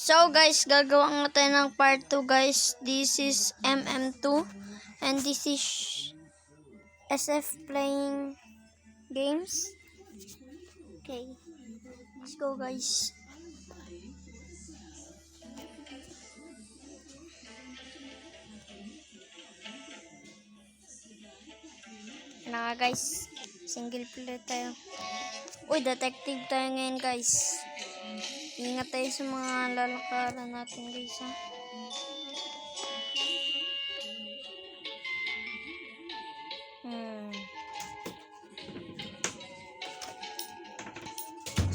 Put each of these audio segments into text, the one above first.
So guys, gagawa nga tayo ng part 2 guys. This is MM2 and this is SF playing games. Okay, let's go guys. Yan na nga guys, single player tayo. Uy, detective tayo ngayon guys. Ingat tayo sa mga lalakaran natin guys ha.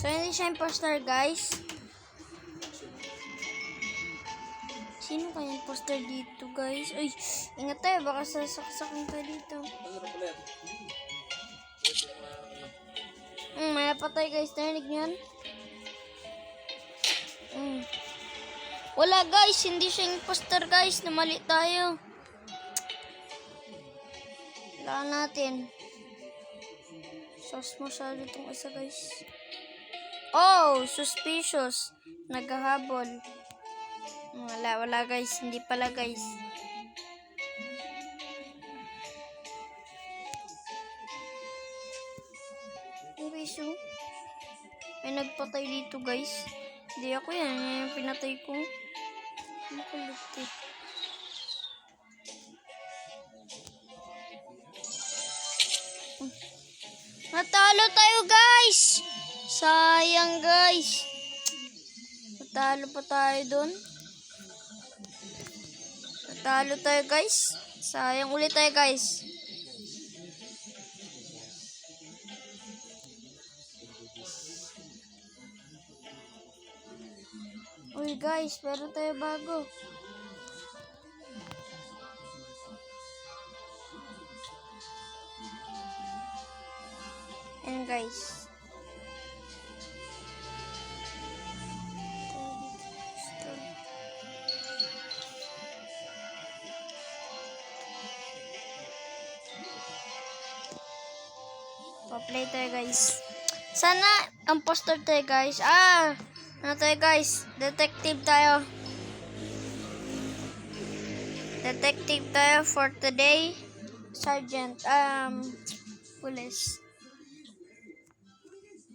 So hindi siya imposter guys. Sino kaya imposter dito guys? Uy, ingat tayo, baka sasaksakin tayo dito. May patay guys, narinig nyo yan? Wala guys, hindi siya imposter guys, namali tayo. Wala natin. Sus masyado itong isa guys. Oh, suspicious. Naghahabol. Wala guys, hindi pala guys. Okay, so may nagpatay dito guys. Hindi ako yan, yan yung pinatay ko. Makulit eh. Natalo tayo guys! Sayang guys. Natalo pa tayo dun. Natalo tayo guys. Sayang ulit tayo guys. Uy guys, meron tayo bago. And guys. Pa-play tayo guys. Sana imposter tayo guys. Ano tayo guys? Detective tayo. Detective tayo for today. Sergeant. Police.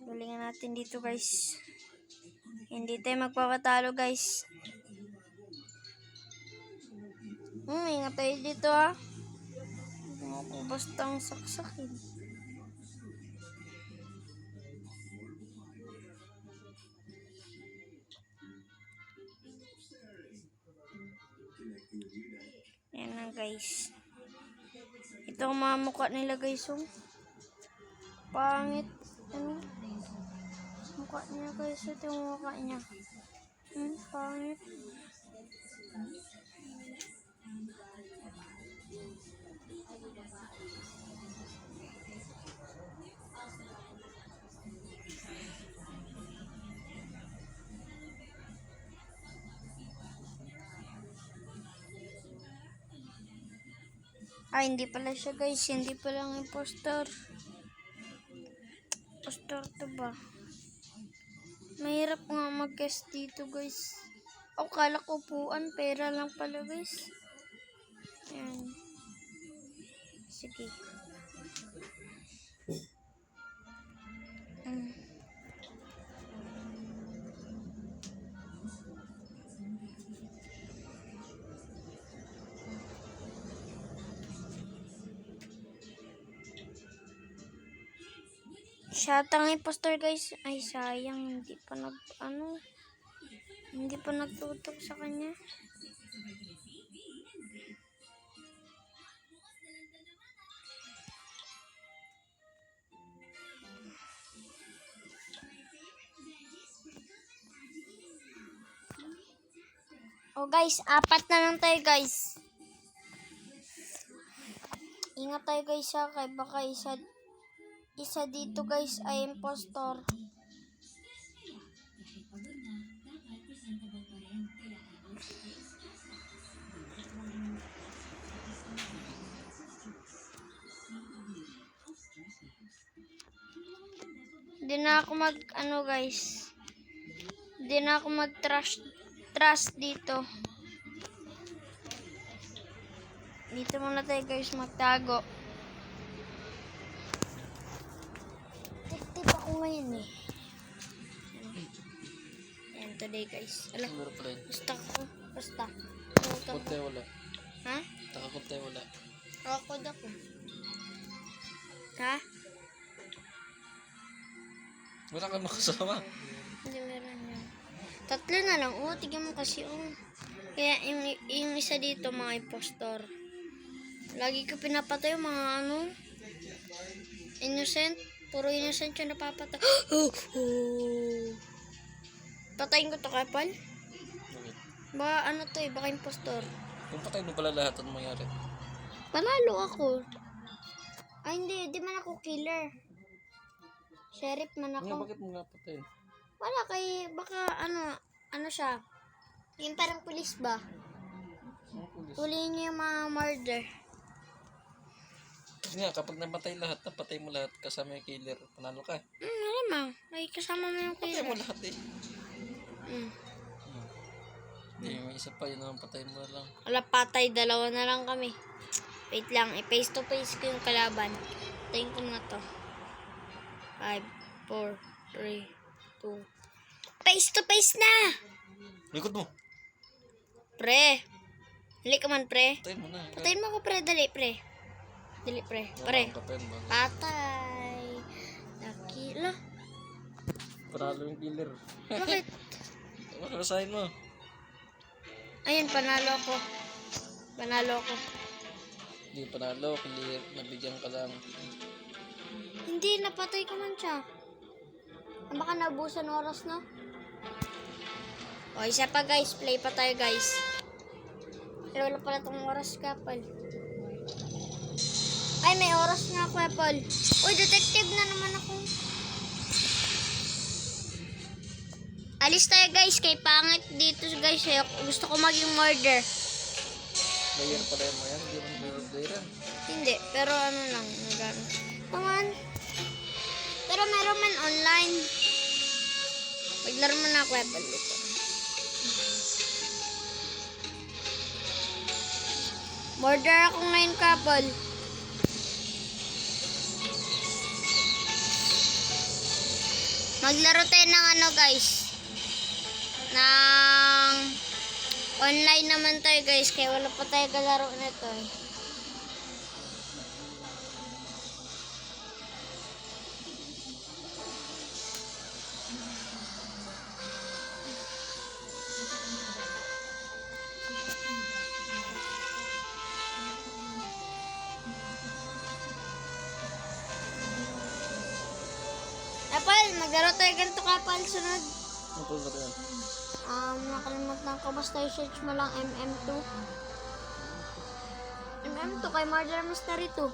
Galingan natin dito guys. Hindi tayo magpapatalo guys. Ingat tayo dito ha. Kung bastang saksakin. Yan na guys. Ito ang mga mukha nila guys. Pangit. Ano? Mukha niya guys. Ito yung mukha niya. Pangit. Hindi pala siya guys. Hindi pala ang imposter. Imposter to ba? Mahirap nga mag-guess dito guys. Kala ko puan. Pera lang pala guys. Ayan. Sige. Siya tang imposter guys. Ay sayang, hindi pa nagtutok sa kanya. Guys, 4 na lang tayo guys. Ingat tayo guys ha, kaya baka isa dito guys ay impostor. Hindi na ako guys. Hindi na ako mag-trash atras dito. Dito muna tayo guys magtago. Tip ako ngayon eh. Ayan today guys. Ala, Siguro pala yun. basta. Takot tayo wala. Ha? Takot tayo wala. Takot ako. Ha? Wala kang makasama. Hindi meron yan. 3 na lang. Oo, tigyan mo kasi. Kaya yung isa dito mga impostor. Lagi ko pinapatay yung mga innocent. Puro innocent yung napapatay. Patayin ko to kapal. Bakit? Baka to baka impostor. Kung patay mo pala lahat, ano mangyari? Panalo ako. Ay hindi man ako killer. Sheriff man Nga, ako. bakit mo nga patayin? Wala baka ano siya. Yung parang pulis ba? Ano pulis? Huliin niyo yung mga murder. Kasi nga, kapag napatay mo lahat, kasama yung killer, panalo ka. Malamang. Ay, kasama mo yung Patay killer. mo lahat eh. Hindi, may isa pa, yun naman patay mo na lang. Wala patay, 2 na lang kami. Wait lang, face to face ko yung kalaban. Tayin ko na to. 5, 4, 3, 2. Face to face na! Likod mo! Pre. Dali ka man, pre. Patay mo na. Patayin mo ako, pre. Dali, pre. Dali, pre. Pre. Patay. Dakila. Panalo yung killer. Bakit? Makarasahin mo. Ayun, panalo ako. Hindi panalo, clear. Nabigyan ka lang. Hindi, napatay ka man siya. Baka naubusan oras, no? O, isa pa guys. Play pa tayo, guys. Pero wala pala tong oras, kapal. Ay, may oras nga, kapal. Uy, detective na naman ako. Alis tayo, guys. Kay pangit dito, guys. Gusto ko maging murder. Player pala yung mga yan. Hindi mo player. Hindi, pero ano lang. Come on. Pero meron man online. Maglaro mo na ako, kapal dito. Murder ako ngayon, couple. Maglaro tayo ng guys. Ng online naman tayo, guys. Kaya wala pa tayo kalaro nito eh. Kapal, maglaro tayo ganito, kapal. Sunod. Ano po ba yan? Nakalimutan ko. Basta i-search mo lang MM2. MM2 kay Murder Mystery 2.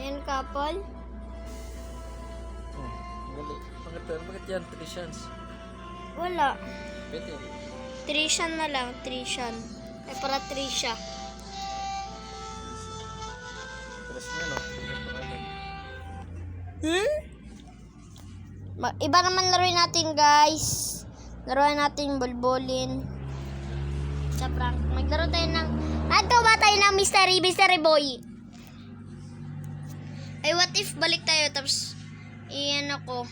Ayan, couple. Gali. Bakit yan? Trishans. Wala. Pwede. Trishan na lang. Trishan. Ay, para Trisha. Paras mo no? Iba naman laruin natin, guys. Laruin natin bolbolin. Sa prank. Maglaro tayo ng... Ato ba tayo ng mystery boy? Ay, what if balik tayo tapos iyan ako.